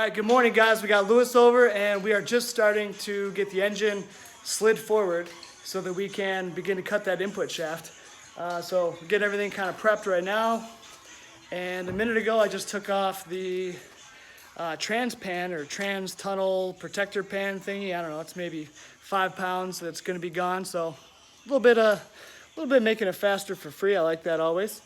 right, good morning guys. We got Lewis over and we are just starting to get the engine slid forward so that we can begin to cut that input shaft. So we're getting everything kind of prepped right now. And a minute ago I just took off the trans pan or trans tunnel protector pan thingy. I don't know, it's maybe 5 pounds that's going to be gone. So a little bit making it faster for free. I like that always.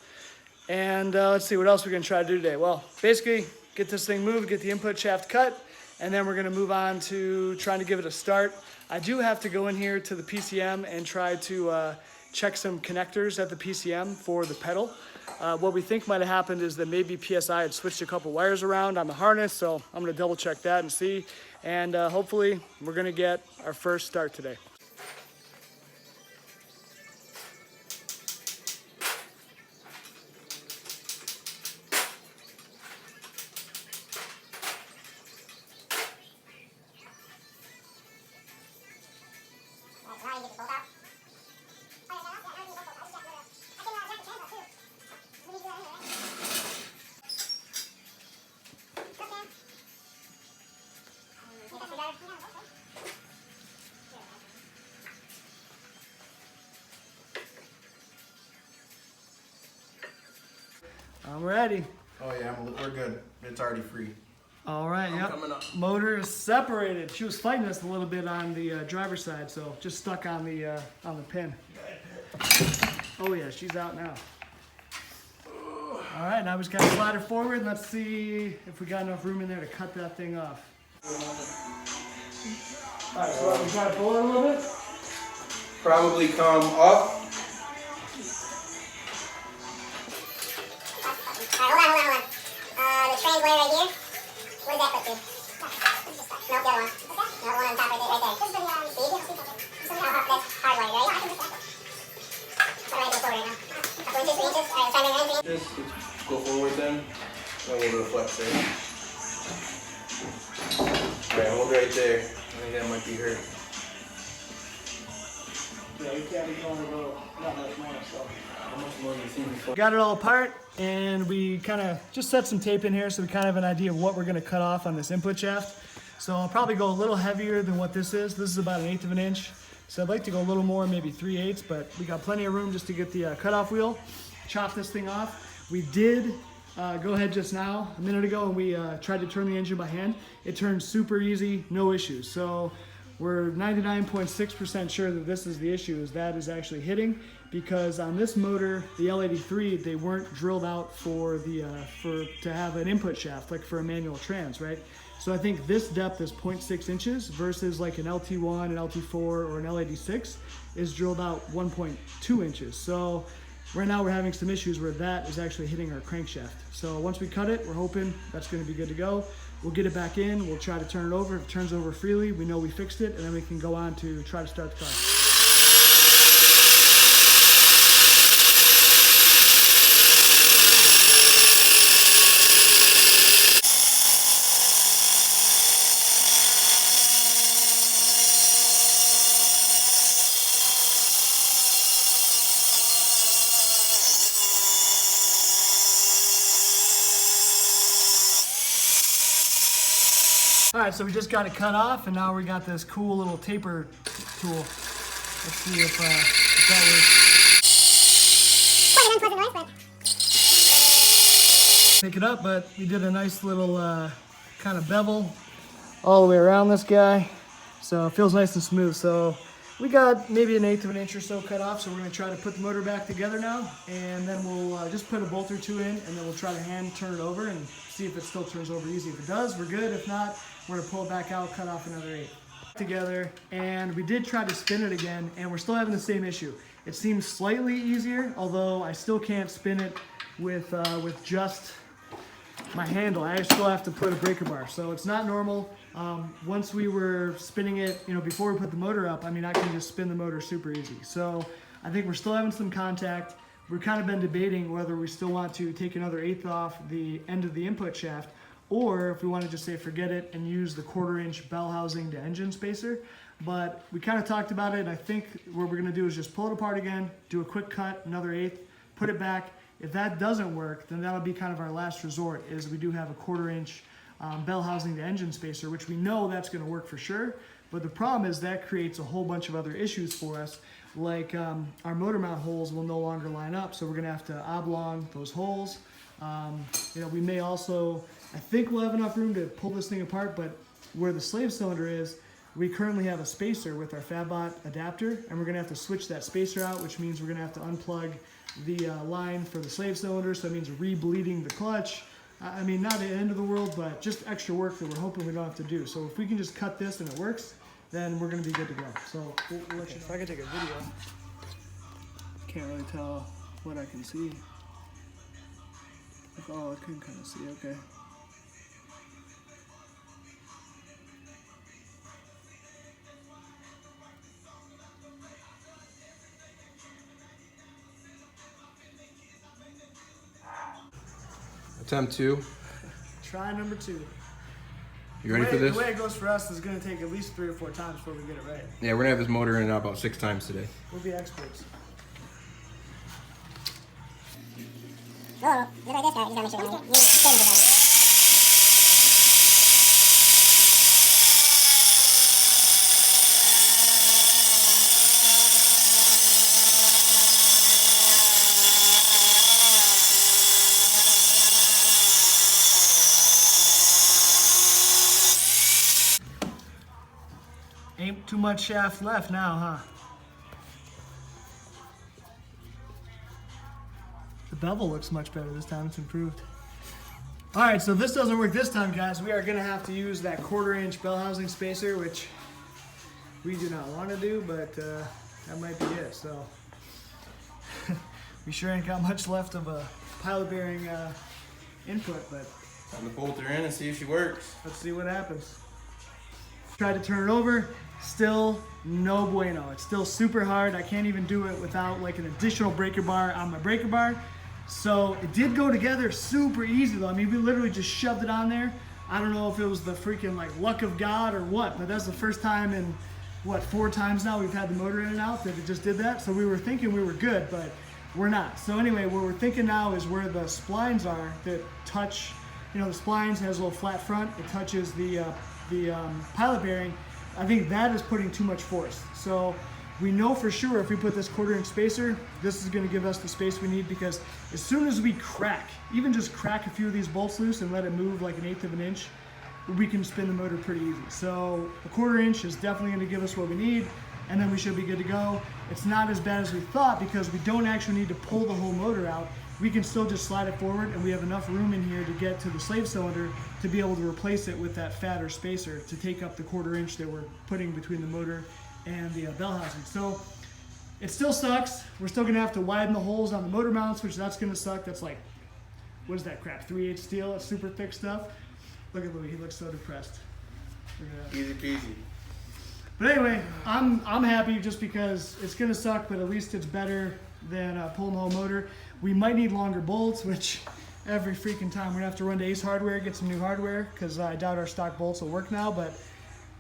And let's see what else we're going to try to do today. Well, basically get this thing moved, get the input shaft cut, and then we're going to move on to trying to give it a start. I do have to go in here to the PCM and try to check some connectors at the PCM for the pedal. What we think might have happened is that maybe PSI had switched a couple wires around on the harness, so I'm going to double check that and see. And hopefully we're going to get our first start today. I'm ready. Oh yeah, we're good. It's already free. All right, yep. Motor is separated. She was fighting us a little bit on the driver's side, so just stuck on the pin. Oh yeah, she's out now. All right, now we just got to slide her forward. Let's see if we got enough room in there to cut that thing off. All right, so we try to pull it a little bit. Probably come up. Hold on. The trans wire right here. Where's that clip to? Nope, the other one. No, one on top right there. See? That's hardwired, right? What do I go forward right now? Couple inches, 3 inches? Alright, try to make anything. Just go forward then. A little bit of flex there. Alright, hold right there. I think that might be her. Yeah, we can't be going a little, not much more, so. How much more do you think before? Got it all apart, and we kind of just set some tape in here so we kind of have an idea of what we're going to cut off on this input shaft. So I'll probably go a little heavier than what this is. This is about 1/8 of an inch. So I'd like to go a little more, maybe 3/8, but we got plenty of room just to get the cutoff wheel, chop this thing off. We did go ahead just now, a minute ago, and we tried to turn the engine by hand. It turned super easy, no issues. So we're 99.6% sure that this is the issue, is that is actually hitting, because on this motor, the L83, they weren't drilled out for the to have an input shaft, like for a manual trans, right? So I think this depth is 0.6 inches versus like an LT1, an LT4, or an L86 is drilled out 1.2 inches. So right now we're having some issues where that is actually hitting our crankshaft. So once we cut it, we're hoping that's going to be good to go. We'll get it back in, we'll try to turn it over. If it turns over freely, we know we fixed it, and then we can go on to try to start the car. All right, so we just got it cut off, and now we got this cool little taper tool. Let's see if that works. Pick it up, but we did a nice little kind of bevel all the way around this guy, so it feels nice and smooth. So we got maybe 1/8 of an inch or so cut off, so we're going to try to put the motor back together now, and then we'll just put a bolt or two in, and then we'll try to hand turn it over and see if it still turns over easy. If it does, we're good. If not, we're going to pull it back out, cut off another 1/8 together. And we did try to spin it again, and we're still having the same issue. It seems slightly easier, although I still can't spin it with just my handle. I still have to put a breaker bar, so it's not normal. Once we were spinning it, before we put the motor up, I mean, I can just spin the motor super easy. So I think we're still having some contact. We've kind of been debating whether we still want to take another 1/8 off the end of the input shaft, or if we want to just say forget it and use the 1/4 inch bell housing to engine spacer. But we kind of talked about it, and I think what we're going to do is just pull it apart again, do a quick cut, another 1/8, put it back. If that doesn't work, then that'll be kind of our last resort, is we do have a 1/4 inch bell housing to engine spacer, which we know that's going to work for sure. But the problem is that creates a whole bunch of other issues for us, like our motor mount holes will no longer line up, so we're going to have to oblong those holes. You know, we may also, I think we'll have enough room to pull this thing apart, but where the slave cylinder is, we currently have a spacer with our FabBot adapter, and we're going to have to switch that spacer out, which means we're going to have to unplug the line for the slave cylinder, so that means re-bleeding the clutch. I mean, not the end of the world, but just extra work that we're hoping we don't have to do. So if we can just cut this and it works, then we're going to be good to go. So we'll let you know. If I could take a video, can't really tell what I can see. Oh, I can kind of see, okay. Attempt 2. Try number 2. You ready for this? The way it goes for us is going to take at least 3 or 4 times before we get it right. Yeah, we're gonna have this motor in about 6 times today. We'll be experts. Oh, just like this guy, you gotta make sure you stand it. Ain't too much shaft left now, huh? The bevel looks much better this time, it's improved. All right, so if this doesn't work this time, guys, we are gonna have to use that 1/4-inch bell housing spacer, which we do not want to do, but that might be it, so. We sure ain't got much left of a pilot bearing input, but. Time to bolt her in and see if she works. Let's see what happens. Tried to turn it over, still no bueno. It's still super hard. I can't even do it without like an additional breaker bar on my breaker bar. So it did go together super easy though. I mean, we literally just shoved it on there. I don't know if it was the freaking like luck of God or what, but that's the first time in what, 4 times now we've had the motor in and out that it just did that. So we were thinking we were good, but we're not. So anyway, what we're thinking now is where the splines are that touch, you know, the splines has a little flat front. It touches the pilot bearing. I think that is putting too much force. So we know for sure if we put this 1/4-inch spacer, this is going to give us the space we need, because as soon as we crack, even just crack a few of these bolts loose and let it move like 1/8 of an inch, we can spin the motor pretty easy. So a 1/4-inch is definitely going to give us what we need, and then we should be good to go. It's not as bad as we thought because we don't actually need to pull the whole motor out. We can still just slide it forward, and we have enough room in here to get to the slave cylinder to be able to replace it with that fatter spacer to take up the 1/4-inch that we're putting between the motor and the bell housing. So it still sucks. We're still gonna have to widen the holes on the motor mounts, which that's gonna suck. That's like, what is that crap, 3/8 steel? It's super thick stuff. Look at Louis, he looks so depressed. Easy peasy. But anyway, I'm happy just because it's gonna suck, but at least it's better than pulling the whole motor. We might need longer bolts, which every freaking time we're gonna have to run to Ace Hardware, get some new hardware, because I doubt our stock bolts will work now, but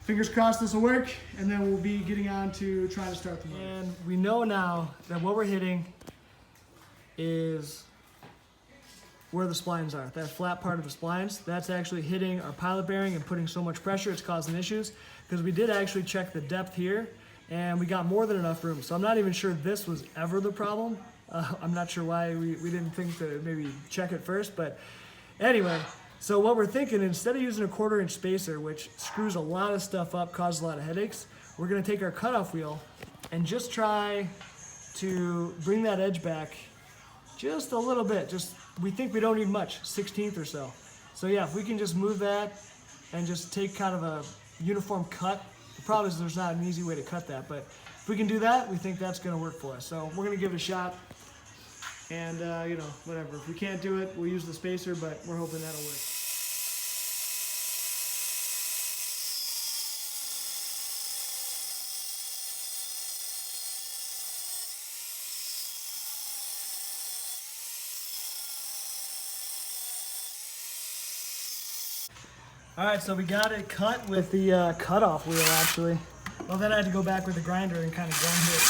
fingers crossed this will work, and then we'll be getting on to trying to start the motor. And we know now that what we're hitting is where the splines are. That flat part of the splines, that's actually hitting our pilot bearing and putting so much pressure, it's causing issues, because we did actually check the depth here, and we got more than enough room. So I'm not even sure this was ever the problem. I'm not sure why we didn't think to maybe check it first, but anyway, so what we're thinking, instead of using a 1/4-inch spacer, which screws a lot of stuff up, causes a lot of headaches, we're gonna take our cutoff wheel and just try to bring that edge back just a little bit. We think we don't need much, 1/16 or so. So yeah, if we can just move that and just take kind of a uniform cut. The problem is there's not an easy way to cut that, but if we can do that, we think that's gonna work for us. So we're gonna give it a shot, and you know, whatever. If we can't do it, we'll use the spacer, but we're hoping that'll work. All right, so we got it cut with the cutoff wheel, actually. Well, then I had to go back with the grinder and kind of grind it.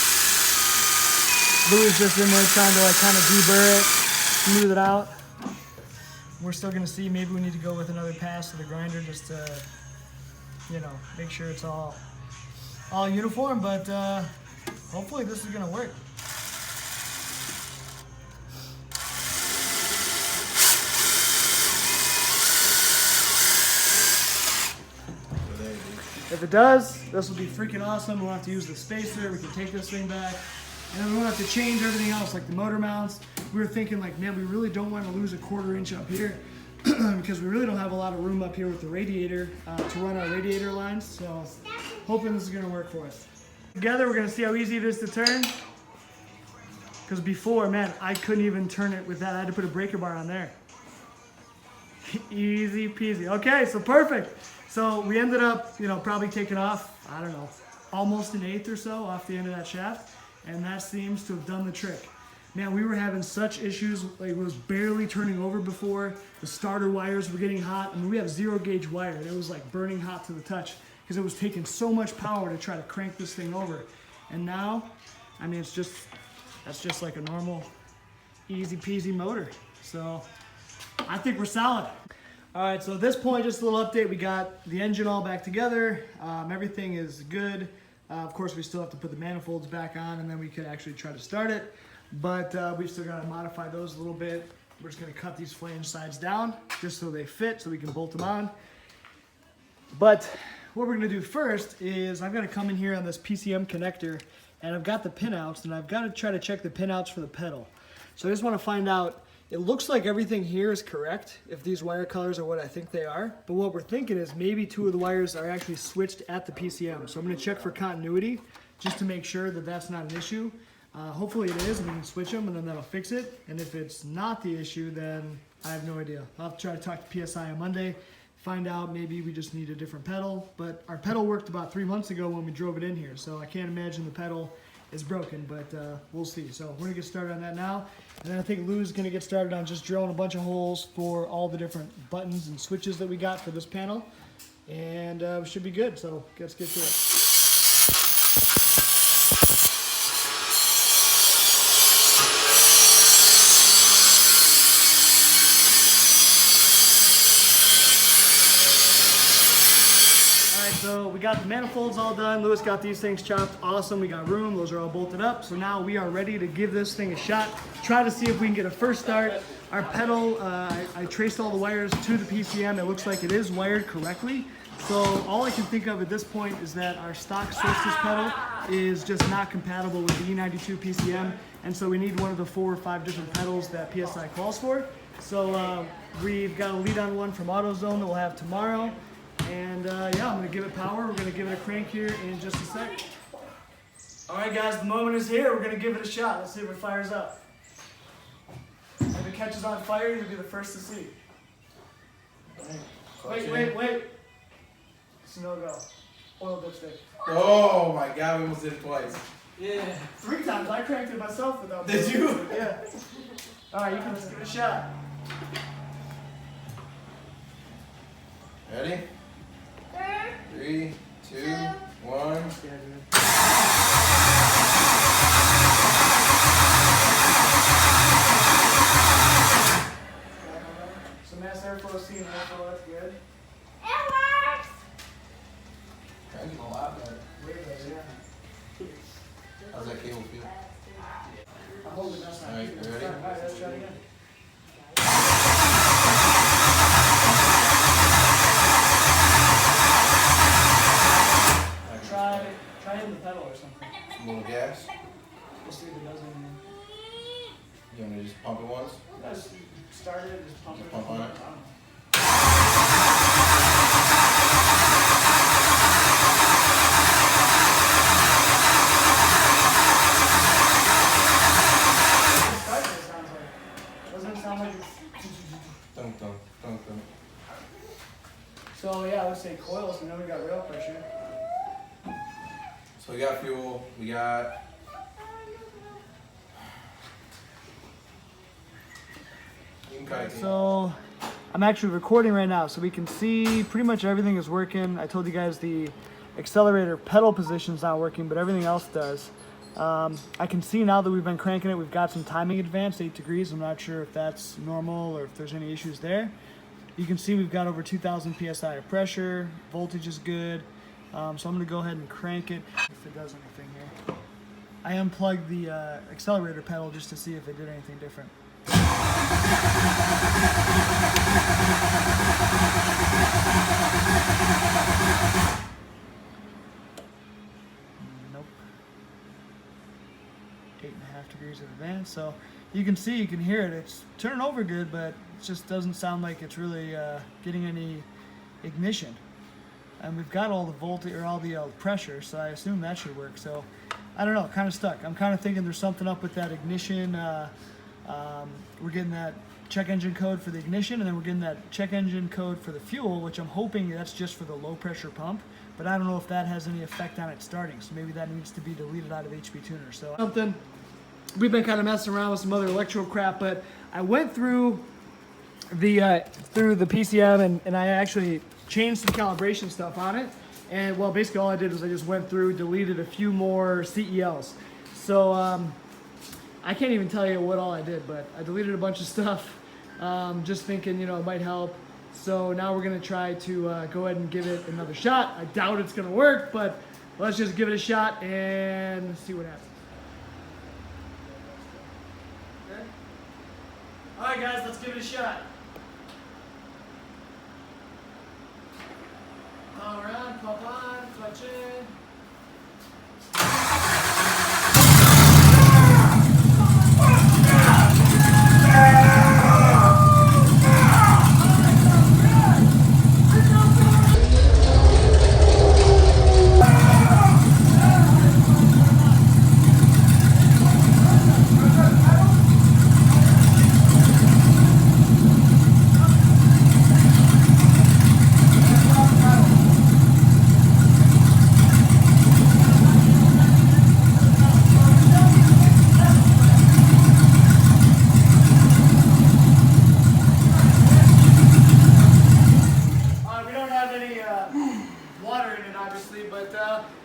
Louis just in there trying to like kind of deburr it, smooth it out. We're still gonna see, maybe we need to go with another pass to the grinder just to, you know, make sure it's all uniform, but hopefully this is gonna work. If it does, this will be freaking awesome. We won't have to use the spacer. We can take this thing back. And then we won't have to change everything else, like the motor mounts. We were thinking like, man, we really don't want to lose a 1/4 inch up here because we really don't have a lot of room up here with the radiator to run our radiator lines. So hoping this is gonna work for us. Together, we're gonna see how easy it is to turn. Because before, man, I couldn't even turn it with that. I had to put a breaker bar on there. Easy peasy. Okay, so perfect. So we ended up, you know, probably taking off, I don't know, almost an 1/8 or so off the end of that shaft. And that seems to have done the trick. Man, we were having such issues, like it was barely turning over before. The starter wires were getting hot. I mean, we have 0 gauge wire and it was like burning hot to the touch because it was taking so much power to try to crank this thing over. And now, I mean, that's just like a normal, easy peasy motor. So I think we're solid. All right, so at this point, just a little update. We got the engine all back together. Everything is good. Of course, we still have to put the manifolds back on and then we could actually try to start it. But we've still got to modify those a little bit. We're just going to cut these flange sides down just so they fit so we can bolt them on. But what we're going to do first is I'm going to come in here on this PCM connector and I've got the pinouts and I've got to try to check the pinouts for the pedal. So I just want to find out, it looks like everything here is correct if these wire colors are what I think they are. But what we're thinking is maybe 2 of the wires are actually switched at the PCM. So I'm going to check for continuity just to make sure that that's not an issue. Hopefully it is, and we can switch them and then that'll fix it. And if it's not the issue, then I have no idea. I'll have to try to talk to PSI on Monday, find out maybe we just need a different pedal. But our pedal worked about 3 months ago when we drove it in here, so I can't imagine the pedal is broken, but we'll see. So we're gonna get started on that now. And then I think Lou's gonna get started on just drilling a bunch of holes for all the different buttons and switches that we got for this panel. And we should be good, so let's get to it. So we got the manifolds all done. Lewis got these things chopped. Awesome. We got room. Those are all bolted up. So now we are ready to give this thing a shot. Try to see if we can get a first start. Our pedal, I traced all the wires to the PCM. It looks like it is wired correctly. So all I can think of at this point is that our stock Solstice pedal is just not compatible with the E92 PCM. And so we need one of the 4 or 5 different pedals that PSI calls for. So we've got a lead on one from AutoZone that we'll have tomorrow. And yeah, I'm gonna give it power. We're gonna give it a crank here in just a sec. All right, guys, the moment is here. We're gonna give it a shot. Let's see if it fires up. If it catches on fire, you'll be the first to see. Wait. It's a no-go. Oil dipstick. Oh my God, we almost did it twice. Yeah. 3 times. I cranked it myself without. Did you? Yeah. All right, you can just give it a shot. Ready? 3, 2, 1. It Some mass airflow, seeing airflow, that's good. works! Cranking a lot better. Way better, yeah. How's that cable feel? I'm holding that side. All right, you ready? All right, let's try it again. Try hitting the pedal or something. A little gas. We'll see if it does anything. You want me to just pump it once? Just start it, just pump it. Pump on it. Doesn't it sound like it's... Dunk, dunk, dunk, dunk. So yeah, I would say coils, and then we got rail pressure. So we got fuel, we got... You can cut it. So I'm actually recording right now, so we can see pretty much everything is working. I told you guys the accelerator pedal position is not working, but everything else does. I can see now that we've been cranking it, we've got some timing advanced, 8 degrees. I'm not sure if that's normal or if there's any issues there. You can see we've got over 2,000 PSI of pressure, voltage is good. So I'm gonna go ahead and crank it if it does anything here. I unplugged the accelerator pedal just to see if it did anything different. Nope. 8.5 degrees of advance. So you can see, you can hear it. It's turning over good, but it just doesn't sound like it's really getting any ignition. And we've got all the voltage or all the pressure, so I assume that should work. So I don't know, kind of stuck. I'm kind of thinking there's something up with that ignition. We're getting that check engine code for the ignition, and then we're getting that check engine code for the fuel, which I'm hoping that's just for the low pressure pump. But I don't know if that has any effect on it starting. So maybe that needs to be deleted out of HP Tuner. So something. We've been kind of messing around with some other electro crap, but I went through the PCM and I actually changed some calibration stuff on it. And well, basically all I did was I just went through, deleted a few more CELs. So I can't even tell you what all I did, but I deleted a bunch of stuff, just thinking, you know, it might help. So now we're gonna try to go ahead and give it another shot. I doubt it's gonna work, but let's just give it a shot and see what happens. Okay. All right, guys, let's give it a shot. All right, pop on, clutch in.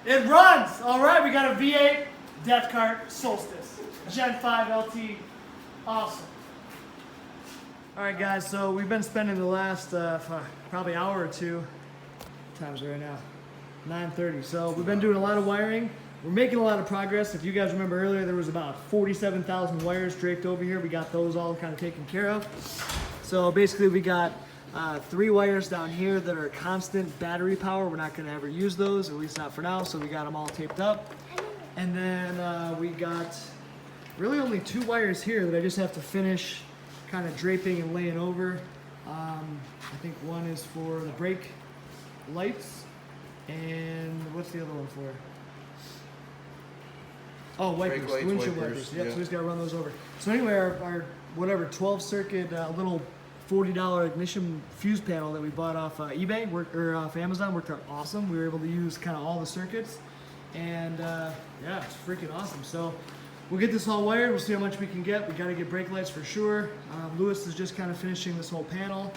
It runs! Alright, we got a V8 Deathkart Solstice. Gen 5 LT. Awesome. Alright guys, so we've been spending the last probably hour or two. What time is it right now? 9:30. So we've been doing a lot of wiring. We're making a lot of progress. If you guys remember earlier, there was about 47,000 wires draped over here. We got those all kind of taken care of. So basically we got 3 wires down here that are constant battery power. We're not going to ever use those, at least not for now, so we got them all taped up. And then we got really only 2 wires here that I just have to finish kind of draping and laying over. I think one is for the brake lights, and what's the other one for? Oh, wipers, lights, windshield wipers, wipers. Yep, yeah. so we just gotta run those over. So anyway, our whatever 12 circuit little $40 ignition fuse panel that we bought off eBay or off Amazon worked out awesome. We were able to use kind of all the circuits, and yeah, it's freaking awesome. So we'll get this all wired. We'll see how much we can get. We got to get brake lights for sure. Lewis is just kind of finishing this whole panel.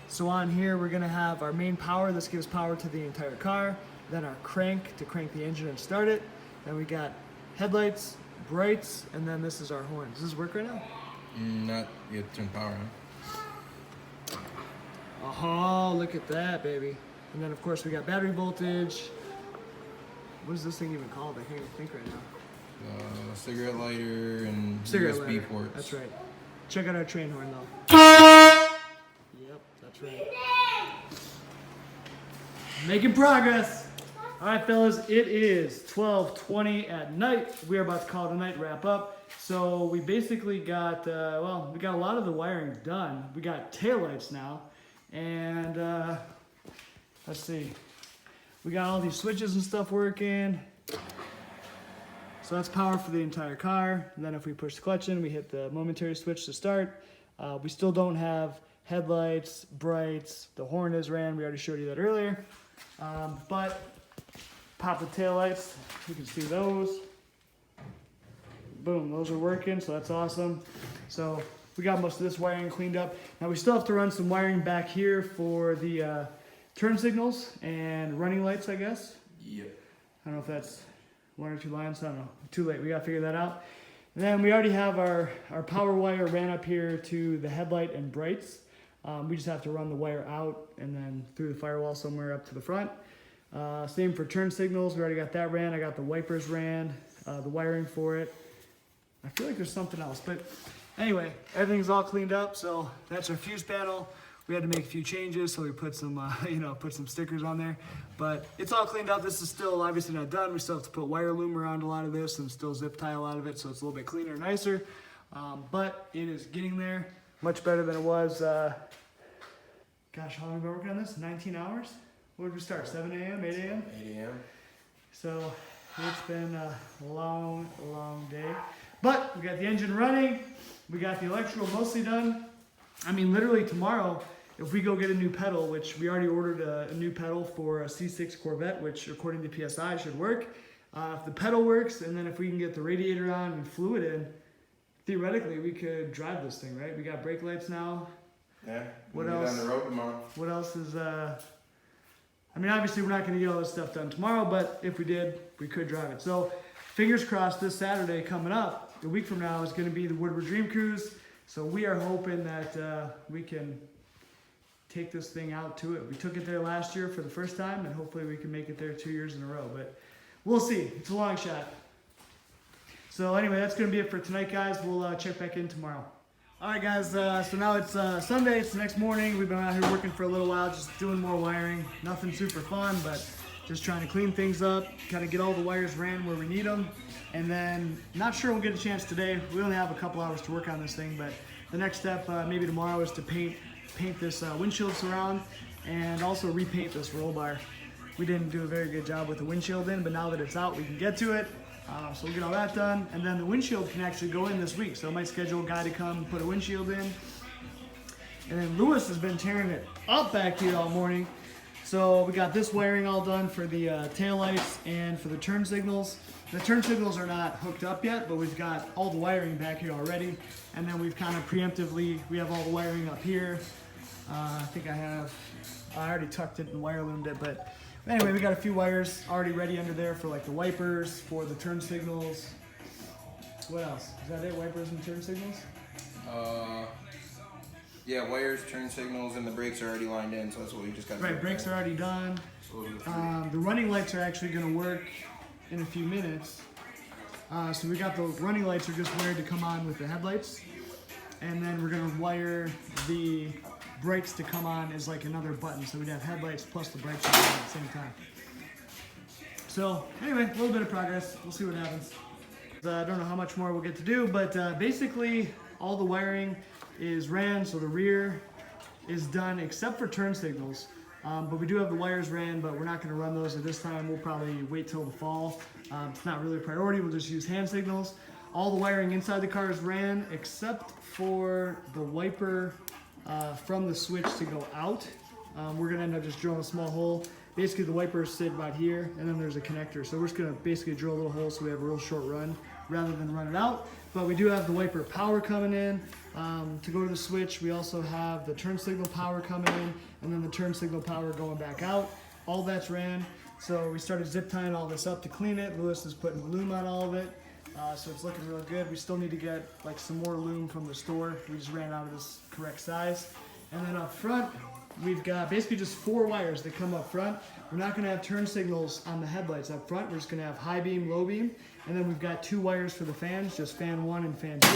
So on here we're gonna have our main power. This gives power to the entire car. Then our crank to crank the engine and start it. Then we got headlights, brights, and then this is our horn. Does this work right now? Not yet. Turn power on. Oh, look at that, baby. And then of course we got battery voltage. What is this thing even called? I can't even think right now. Cigarette lighter and Cigarette USB lighter. ports. That's right. Check out our train horn though. Yep, that's right. Making progress. All right, fellas, it is 12:20 at night. We are about to call it a night, wrap up. So we basically got, well, we got a lot of the wiring done. We got taillights now. And let's see. We got all these switches and stuff working. So that's power for the entire car. And then if we push the clutch in, we hit the momentary switch to start. We still don't have headlights, brights. The horn is ran. We already showed you that earlier. But pop the taillights. You can see those. Boom, those are working, so that's awesome. So we got most of this wiring cleaned up. Now we still have to run some wiring back here for the turn signals and running lights, I guess. Yep. I don't know if that's 1 or 2 lines, I don't know, too late, we gotta figure that out. And then we already have our power wire ran up here to the headlight and brights. We just have to run the wire out and then through the firewall somewhere up to the front. Same for turn signals, we already got that ran. I got the wipers ran, the wiring for it. I feel like there's something else, but anyway, everything's all cleaned up. So that's our fuse panel. We had to make a few changes, so we put some, put some stickers on there. But it's all cleaned up. This is still obviously not done. We still have to put wire loom around a lot of this and still zip tie a lot of it, so it's a little bit cleaner and nicer. But it is getting there, much better than it was. Gosh, how long have we been working on this? 19 hours? What did we start? 7 a.m., 8 a.m.? 8 a.m. So it's been a long, long day. But we got the engine running. We got the electrical mostly done. I mean, literally tomorrow, if we go get a new pedal, which we already ordered a new pedal for a C6 Corvette, which according to PSI should work. If the pedal works, and then if we can get the radiator on and fluid in, theoretically we could drive this thing, right? We got brake lights now. Yeah. What We'll else? Get on the road tomorrow. What else is, I mean, obviously we're not going to get all this stuff done tomorrow, but if we did, we could drive it. So fingers crossed this Saturday coming up, a week from now, is going to be the Woodward Dream Cruise. So we are hoping that we can take this thing out to it. We took it there last year for the first time, and hopefully we can make it there 2 years in a row, but we'll see. It's a long shot. So anyway, that's going to be it for tonight, guys. We'll check back in tomorrow. All right, guys, so now it's Sunday. It's the next morning. We've been out here working for a little while, just doing more wiring. Nothing super fun, but just trying to clean things up, kind of get all the wires ran where we need them. And then, not sure we'll get a chance today. We only have a couple hours to work on this thing, but the next step, maybe tomorrow, is to paint this windshield surround and also repaint this roll bar. We didn't do a very good job with the windshield in, but now that it's out, we can get to it. So we'll get all that done, and then the windshield can actually go in this week. So I might schedule a guy to come put a windshield in. And then Lewis has been tearing it up back here all morning. So we got this wiring all done for the taillights and for the turn signals. The turn signals are not hooked up yet, but we've got all the wiring back here already. And then we've kind of preemptively, we have all the wiring up here. I think I already tucked it and wire loomed it, but anyway, we got a few wires already ready under there for like the wipers, for the turn signals. What else? Is that it? Wipers and turn signals? Yeah, wires, turn signals, and the brakes are already lined in, so that's what we just got to do. Right, brakes are already done. The running lights are actually going to work in a few minutes. So we got the running lights are just wired to come on with the headlights. And then we're going to wire the brakes to come on as like another button. So we'd have headlights plus the brakes on at the same time. So anyway, a little bit of progress. We'll see what happens. I don't know how much more we'll get to do, but basically all the wiring is ran, so the rear is done except for turn signals. But we do have the wires ran, but we're not going to run those at this time. We'll probably wait till the fall. It's not really a priority. We'll just use hand signals. All the wiring inside the car is ran except for the wiper from the switch to go out. We're going to end up just drilling a small hole. Basically, the wipers sit right here, and then there's a connector. So we're just going to basically drill a little hole so we have a real short run rather than run it out. But we do have the wiper power coming in to go to the switch. We also have the turn signal power coming in, and then the turn signal power going back out. All that's ran. So we started zip tying all this up to clean it. Lewis is putting loom on all of it. So it's looking real good. We still need to get like some more loom from the store. We just ran out of this correct size. And then up front, we've got basically just 4 wires that come up front. We're not going to have turn signals on the headlights up front. We're just going to have high beam, low beam. And then we've got 2 wires for the fans, just fan 1 and fan 2.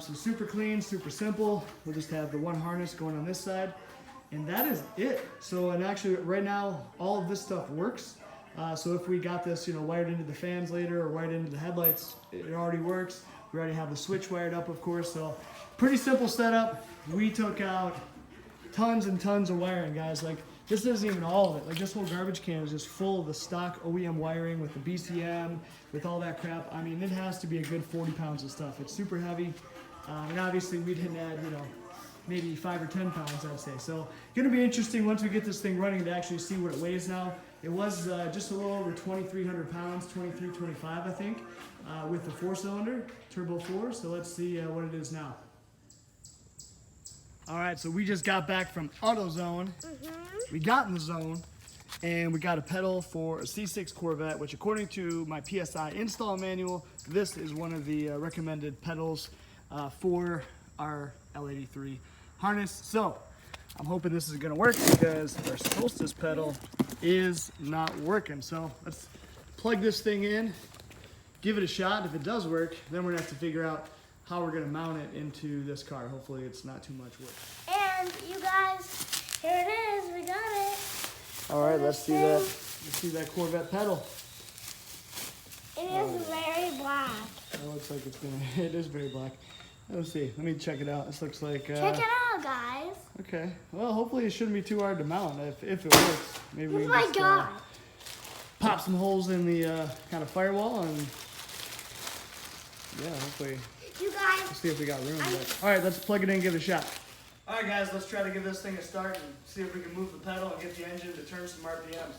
So super clean, super simple. We'll just have the one harness going on this side. And that is it. So, and actually right now, all of this stuff works. So if we got this, wired into the fans later or wired into the headlights, it already works. We already have the switch wired up, of course. So pretty simple setup. We took out tons and tons of wiring, guys. Like, this isn't even all of it. Like, this whole garbage can is just full of the stock OEM wiring with the BCM, with all that crap. I mean, it has to be a good 40 pounds of stuff. It's super heavy. And obviously we didn't add, maybe 5 or 10 pounds, I'd say. So gonna be interesting once we get this thing running to actually see what it weighs now. It was just a little over 2,300 pounds, 2,325, I think, with the 4-cylinder, turbo 4. So let's see what it is now. All right, so we just got back from AutoZone. We got in the zone, And we got a pedal for a C6 Corvette, which according to my PSI install manual, this is one of the recommended pedals for our L83 harness. So I'm hoping this is gonna work because our Solstice pedal is not working. So let's plug this thing in, give it a shot. If it does work, then we're gonna have to figure out how we're gonna mount it into this car. Hopefully it's not too much work. And you guys, here it is, we got it. All right, let's see that. Let's see that Corvette pedal. It is very black. That looks like it's gonna. It is very black. Let's see. Let me check it out. This looks like. Check it out, guys. Okay. Well, hopefully it shouldn't be too hard to mount. If it works, maybe we Oh can my just, God. pop some holes in the kind of firewall and yeah, hopefully. You guys. Let's see if we got room. All right, let's plug it in and give it a shot. All right, guys, let's try to give this thing a start and see if we can move the pedal and get the engine to turn some RPMs.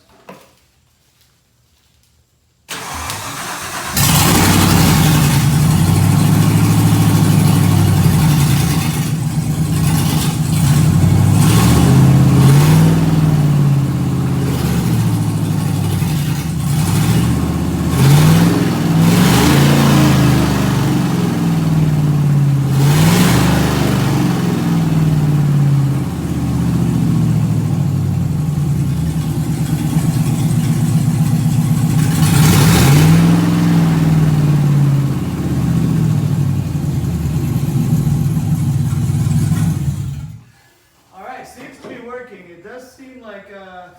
It does seem like, I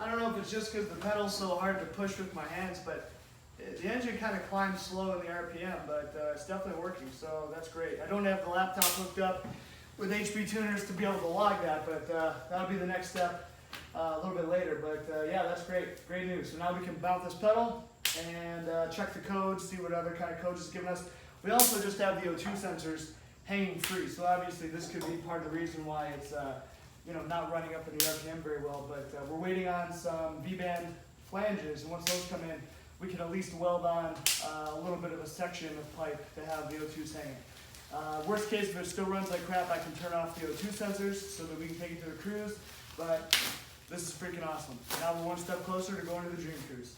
don't know if it's just because the pedal's so hard to push with my hands, but the engine kind of climbs slow in the RPM, but it's definitely working, so that's great. I don't have the laptop hooked up with HP tuners to be able to log that, but that'll be the next step a little bit later. But yeah, that's great. Great news. So now we can mount this pedal and check the codes, see what other kind of codes it's giving us. We also just have the O2 sensors hanging free, so obviously this could be part of the reason why it's you know, not running up in the RPM very well, but we're waiting on some V-band flanges, and once those come in, we can at least weld on a little bit of a section of pipe to have the O2s hanging. Worst case, if it still runs like crap, I can turn off the O2 sensors so that we can take it to the cruise, but this is freaking awesome. Now we're one step closer to going to the Dream Cruise.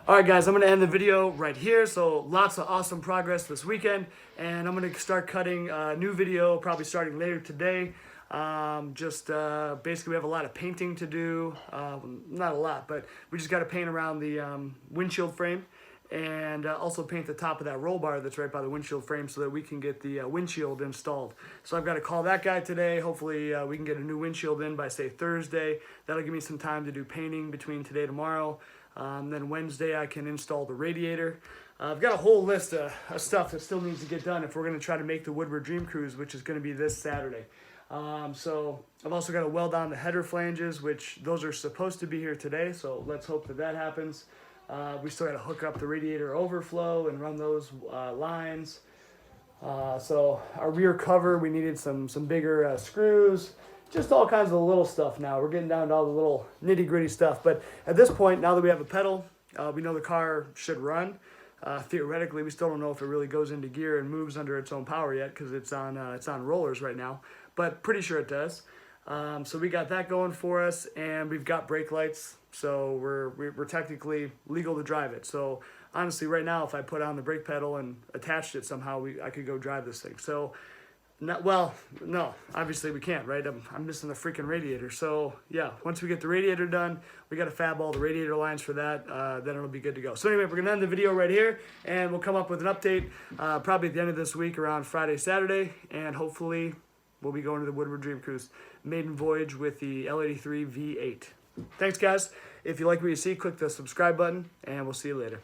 Alright guys, I'm going to end the video right here. So lots of awesome progress this weekend, and I'm going to start cutting a new video probably starting later today. Basically we have a lot of painting to do, not a lot, but we just got to paint around the windshield frame and also paint the top of that roll bar that's right by the windshield frame so that we can get the windshield installed. So I've got to call that guy today. Hopefully we can get a new windshield in by say Thursday. That'll give me some time to do painting between today and tomorrow. Then Wednesday I can install the radiator. I've got a whole list of stuff that still needs to get done if we're going to try to make the Woodward Dream Cruise, which is going to be this Saturday. So I've also got to weld on the header flanges, which those are supposed to be here today, so let's hope that that happens. We still got to hook up the radiator overflow and run those lines. So our rear cover, we needed some bigger screws, just all kinds of little stuff now. We're getting down to all the little nitty-gritty stuff, but at this point, now that we have a pedal, we know the car should run. Theoretically, we still don't know if it really goes into gear and moves under its own power yet because it's on rollers right now, but pretty sure it does. So we got that going for us, and we've got brake lights, so we're technically legal to drive it. So honestly, right now, if I put on the brake pedal and attached it somehow, I could go drive this thing. So, no, obviously we can't, right? I'm missing the freaking radiator. So yeah, once we get the radiator done, we got to fab all the radiator lines for that, then it'll be good to go. So anyway, we're going to end the video right here, and we'll come up with an update probably at the end of this week around Friday, Saturday, and hopefully we'll be going to the Woodward Dream Cruise maiden voyage with the L83 V8. Thanks, guys. If you like what you see, click the subscribe button, and we'll see you later.